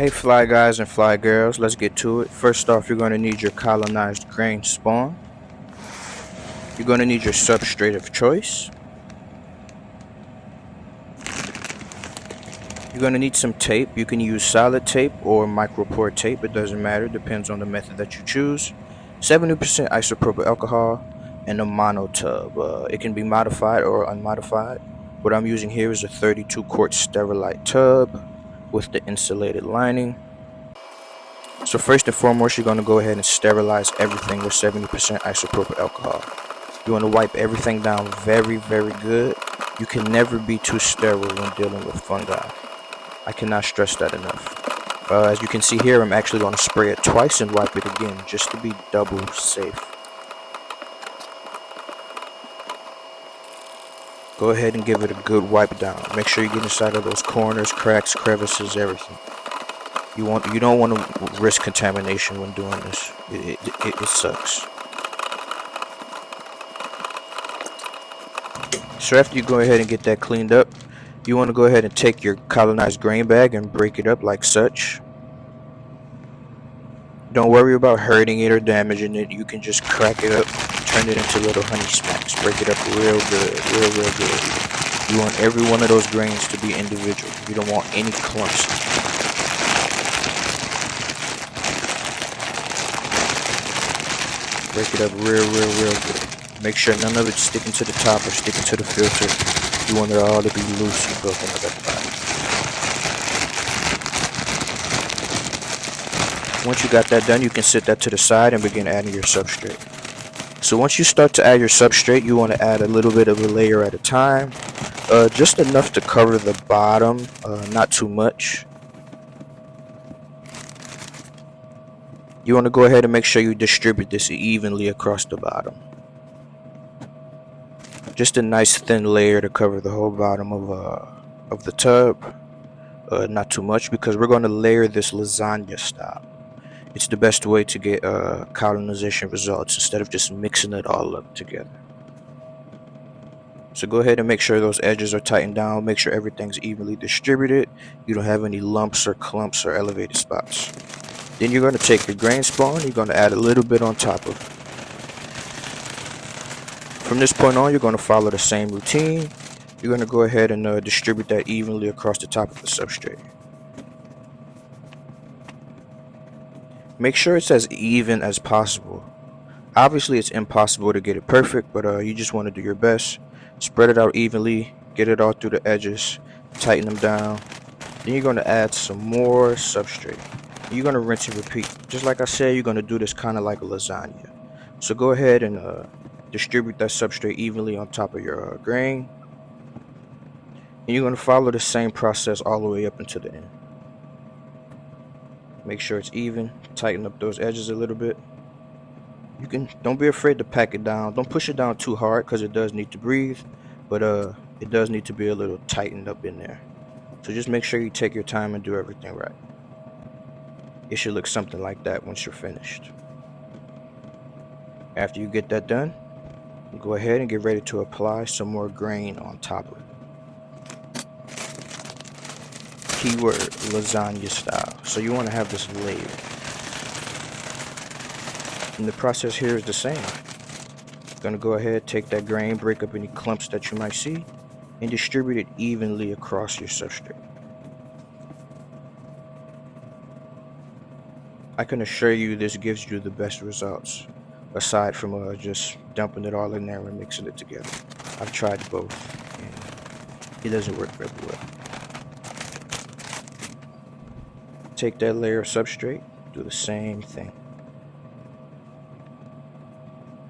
Hey fly guys and fly girls, let's get to it. First off, you're going to need your colonized grain spawn. You're going to need your substrate of choice. You're going to need some tape. You can use solid tape or Microport tape, it doesn't matter, depends on the method that you choose. 70% isopropyl alcohol and a monotub. It can be modified or unmodified. What I'm using here is a 32 quart Sterilite tub with the insulated lining. So first and foremost, you're going to go ahead and sterilize everything with 70% isopropyl alcohol. You want to wipe everything down very good. You can never be too sterile when dealing with fungi. I cannot stress that enough. As you can see here, I'm actually going to spray it twice and wipe it again just to be double safe. Go ahead and give it a good wipe down. Make sure you get inside of those corners, cracks, crevices, everything. You don't want to risk contamination when doing this. It sucks. So after you go ahead and get that cleaned up, you want to go ahead and take your colonized grain bag and break it up like such. Don't worry about hurting it or damaging it. You can just crack it up, turn it into little honey smacks. Break it up real good, real good. You want every one of those grains to be individual. You don't want any clumps. Break it up real good. Make sure none of it's sticking to the top or sticking to the filter. You want it all to be loose and broken up at the bottom. Once you got that done, you can set that to the side and begin adding your substrate. So once you start to add your substrate, you want to add a little bit of a layer at a time. Just enough to cover the bottom, not too much. You want to go ahead and make sure you distribute this evenly across the bottom. Just a nice thin layer to cover the whole bottom of the tub. Not too much, because we're going to layer this lasagna style. It's the best way to get colonization results instead of just mixing it all up together. So go ahead and make sure those edges are tightened down. Make sure everything's evenly distributed. You don't have any lumps or clumps or elevated spots. Then you're going to take your grain spawn. You're going to add a little bit on top of it. From this point on, you're going to follow the same routine. You're going to go ahead and distribute that evenly across the top of the substrate. Make sure it's as even as possible. Obviously, it's impossible to get it perfect, but you just want to do your best. Spread it out evenly, get it all through the edges, tighten them down. Then you're going to add some more substrate. You're going to rinse and repeat. Just like I said, you're going to do this kind of like a lasagna. So go ahead and distribute that substrate evenly on top of your grain. And you're going to follow the same process all the way up until the end. Make sure it's even. Tighten up those edges a little bit. Don't be afraid to pack it down. Don't push it down too hard, because it does need to breathe, but it does need to be a little tightened up in there. So just make sure you take your time and do everything right. It should look something like that once you're finished. After you get that done, go ahead and get ready to apply some more grain on top of it. Keyword, lasagna style. So you want to have this layer. And the process here is the same. Gonna go ahead, take that grain, break up any clumps that you might see, and distribute it evenly across your substrate. I can assure you this gives you the best results, aside from just dumping it all in there and mixing it together. I've tried both, and it doesn't work very well. Take that layer of substrate, do the same thing.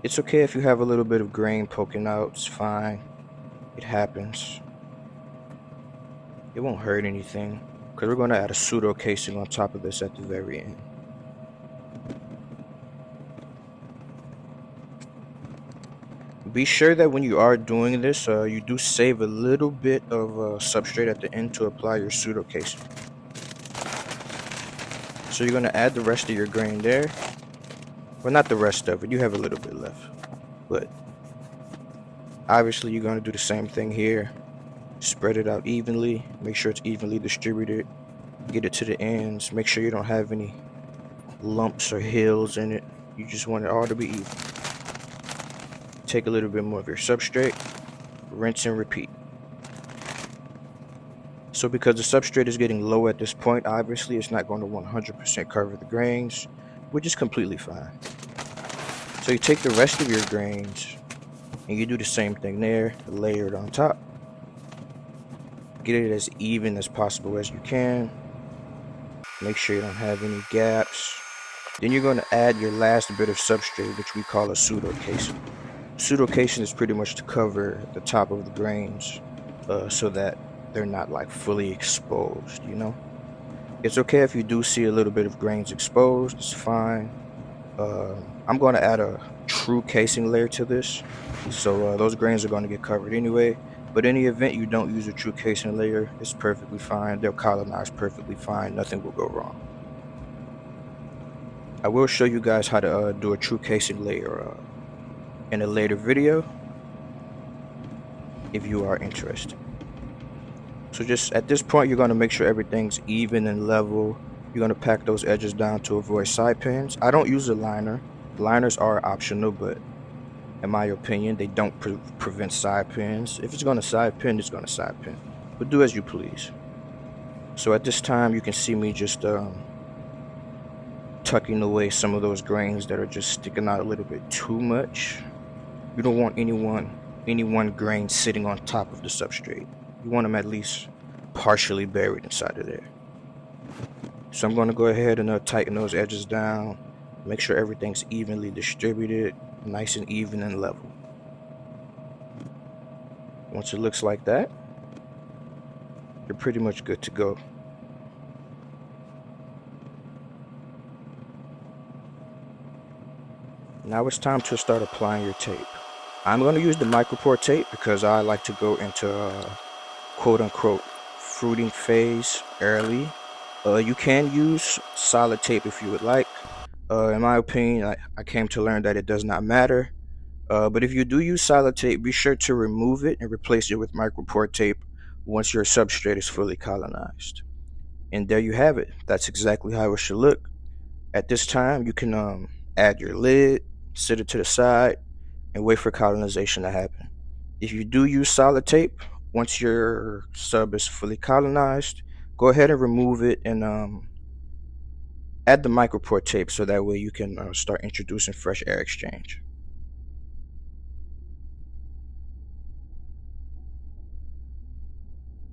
It's okay if you have a little bit of grain poking out, it's fine. It happens. It won't hurt anything, because we're going to add a PseudoCasin on top of this at the very end. Be sure that when you are doing this, you do save a little bit of substrate at the end to apply your PseudoCasin. So you're going to add the rest of your grain there. Well, not the rest of it, you have a little bit left. But obviously you're going to do the same thing here. Spread it out evenly, make sure it's evenly distributed. Get it to the ends. Make sure you don't have any lumps or hills in it. You just want it all to be even. Take a little bit more of your substrate, rinse and repeat. So because the substrate is getting low at this point, obviously it's not going to 100% cover the grains, which is completely fine. So you take the rest of your grains and you do the same thing there, layer it on top. Get it as even as possible as you can. Make sure you don't have any gaps. Then you're going to add your last bit of substrate, which we call a PseudoCasin. PseudoCasin is pretty much to cover the top of the grains so that they're not like fully exposed, you know? It's okay if you do see a little bit of grains exposed, it's fine. I'm going to add a true casing layer to this, so those grains are going to get covered anyway. But in the event you don't use a true casing layer, it's perfectly fine. They'll colonize perfectly fine. Nothing will go wrong. I will show you guys how to do a true casing layer in a later video if you are interested. So just at this point, you're going to make sure everything's even and level. You're going to pack those edges down to avoid side pins. I don't use a liner. Liners are optional, but in my opinion, they don't prevent side pins. If it's going to side pin, it's going to side pin. But do as you please. So at this time, you can see me just tucking away some of those grains that are just sticking out a little bit too much. You don't want any one grain sitting on top of the substrate. You want them at least partially buried inside of there. So I'm going to go ahead and tighten those edges down. Make sure everything's evenly distributed, nice and even and level. Once it looks like that, you're pretty much good to go. Now it's time to start applying your tape. I'm going to use the Microport tape because I like to go into quote-unquote fruiting phase early. You can use solid tape if you would like. In my opinion, I came to learn that it does not matter. But if you do use solid tape, be sure to remove it and replace it with Microport tape once your substrate is fully colonized. And there you have it. That's exactly how it should look. At this time, you can add your lid, sit it to the side, and wait for colonization to happen. If you do use solid tape, once your sub is fully colonized, go ahead and remove it and add the Microport tape so that way you can start introducing fresh air exchange.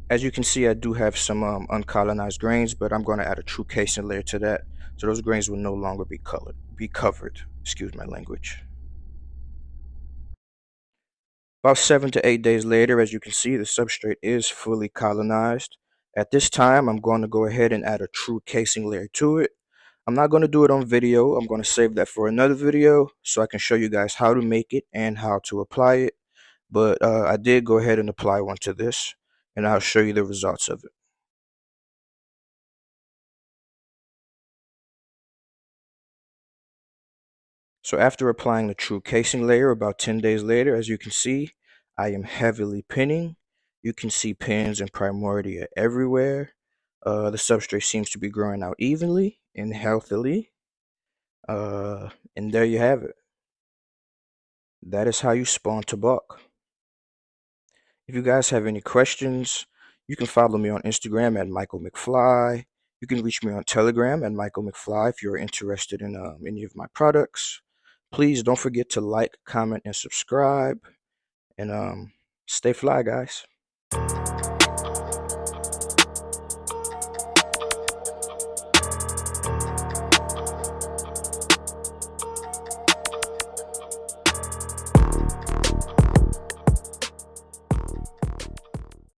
As you can see, I do have some uncolonized grains, but I'm going to add a true casing layer to that, so those grains will no longer be covered. Excuse my language. About 7 to 8 days later, as you can see, the substrate is fully colonized. At this time, I'm going to go ahead and add a true casing layer to it. I'm not going to do it on video. I'm going to save that for another video so I can show you guys how to make it and how to apply it. But I did go ahead and apply one to this, and I'll show you the results of it. So after applying the true casing layer about 10 days later, as you can see, I am heavily pinning. You can see pins and primordia everywhere. The substrate seems to be growing out evenly and healthily. And there you have it. That is how you spawn to bulk. If you guys have any questions, you can follow me on Instagram at Michael McFly. You can reach me on Telegram at Michael McFly if you're interested in any of my products. Please don't forget to like, comment, and subscribe. And stay fly, guys.